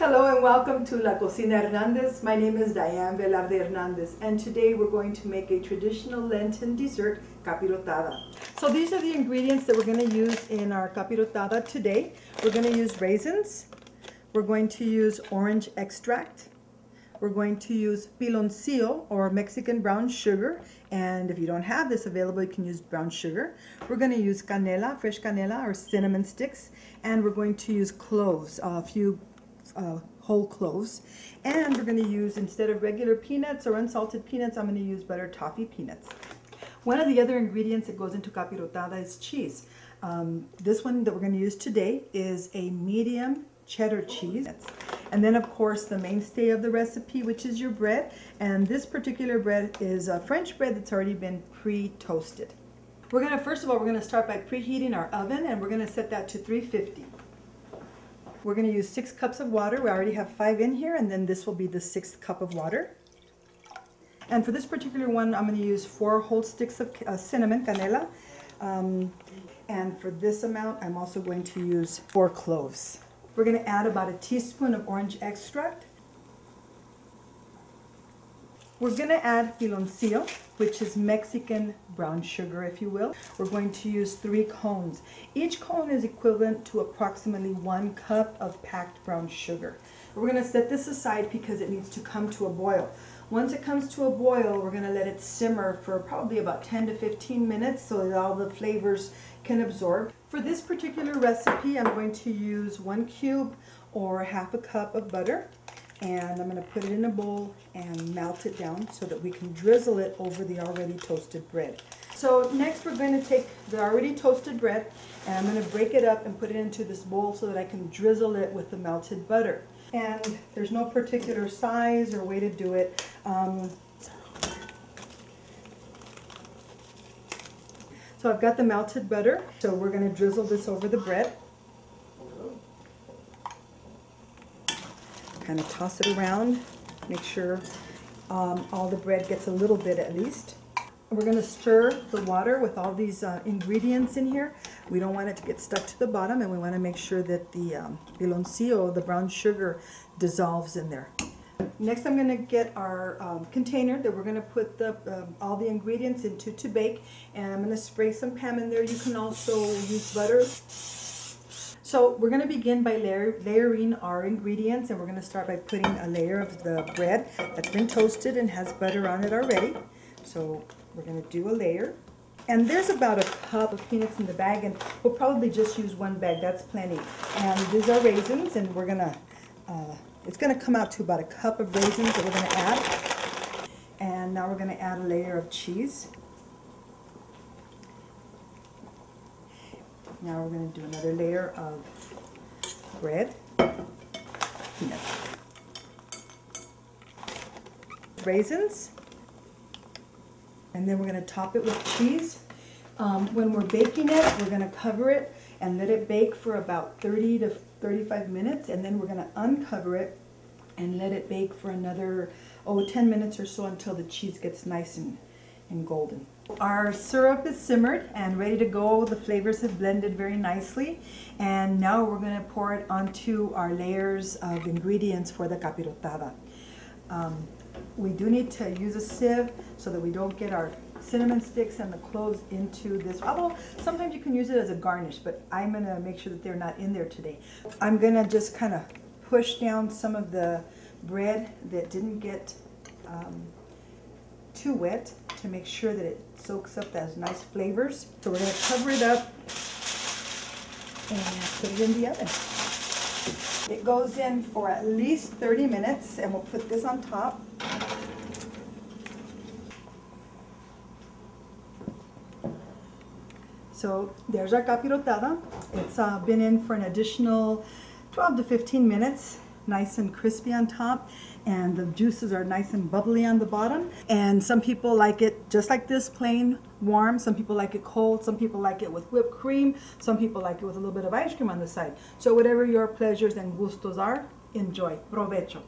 Hello and welcome to La Cocina Hernandez. My name is Diane Velarde Hernandez and today we're going to make a traditional Lenten dessert, capirotada. So these are the ingredients that we're going to use in our capirotada today. We're going to use raisins, we're going to use orange extract, we're going to use piloncillo or Mexican brown sugar, and if you don't have this available you can use brown sugar. We're going to use canela, fresh canela or cinnamon sticks, and we're going to use cloves, a few whole cloves, and we're going to use, instead of regular peanuts or unsalted peanuts, I'm going to use butter toffee peanuts. One of the other ingredients that goes into capirotada is cheese. This one that we're going to use today is a medium cheddar cheese. And then of course the mainstay of the recipe, which is your bread, and this particular bread is a French bread that's already been pre-toasted. We're going to, first of all, we're going to start by preheating our oven, and we're going to set that to 350. We're going to use 6 cups of water. We already have 5 in here, and then this will be the 6th cup of water. And for this particular one, I'm going to use 4 whole sticks of cinnamon, canela. And for this amount, I'm also going to use 4 cloves. We're going to add about a teaspoon of orange extract. We're going to add piloncillo, which is Mexican brown sugar, if you will. We're going to use 3 cones. Each cone is equivalent to approximately 1 cup of packed brown sugar. We're going to set this aside because it needs to come to a boil. Once it comes to a boil, we're going to let it simmer for probably about 10 to 15 minutes so that all the flavors can absorb. For this particular recipe, I'm going to use 1 cube or half a cup of butter. And I'm going to put it in a bowl and melt it down so that we can drizzle it over the already toasted bread. So next we're going to take the already toasted bread and I'm going to break it up and put it into this bowl so that I can drizzle it with the melted butter. And there's no particular size or way to do it. So I've got the melted butter, so we're going to drizzle this over the bread. Kind of toss it around, make sure all the bread gets a little bit at least. We're going to stir the water with all these ingredients in here. We don't want it to get stuck to the bottom, and we want to make sure that the piloncillo, the brown sugar, dissolves in there. Next I'm going to get our container that we're going to put all the ingredients into to bake, and I'm going to spray some Pam in there. You can also use butter. So we're going to begin by layering our ingredients, and we're going to start by putting a layer of the bread that's been toasted and has butter on it already. So we're going to do a layer. And there's about a cup of peanuts in the bag, and we'll probably just use 1 bag. That's plenty. And these are raisins, and we're going to, it's going to come out to about a cup of raisins that we're going to add. And now we're going to add a layer of cheese. Now we're going to do another layer of bread, peanuts, raisins, and then we're going to top it with cheese. When we're baking it, we're going to cover it and let it bake for about 30 to 35 minutes, and then we're going to uncover it and let it bake for another 10 minutes or so until the cheese gets nice and golden. Our syrup is simmered and ready to go. The flavors have blended very nicely, and now we're going to pour it onto our layers of ingredients for the capirotada. We do need to use a sieve so that we don't get our cinnamon sticks and the cloves into this, although sometimes you can use it as a garnish, but I'm going to make sure that they're not in there today. I'm going to just kind of push down some of the bread that didn't get too wet to make sure that it soaks up those nice flavors. So we're going to cover it up and put it in the oven. It goes in for at least 30 minutes, and we'll put this on top. So there's our capirotada. It's been in for an additional 12 to 15 minutes. Nice and crispy on top, and the juices are nice and bubbly on the bottom. And some people like it just like this, plain warm. Some people like it cold. Some people like it with whipped cream. Some people like it with a little bit of ice cream on the side. So whatever your pleasures and gustos are, enjoy. Provecho.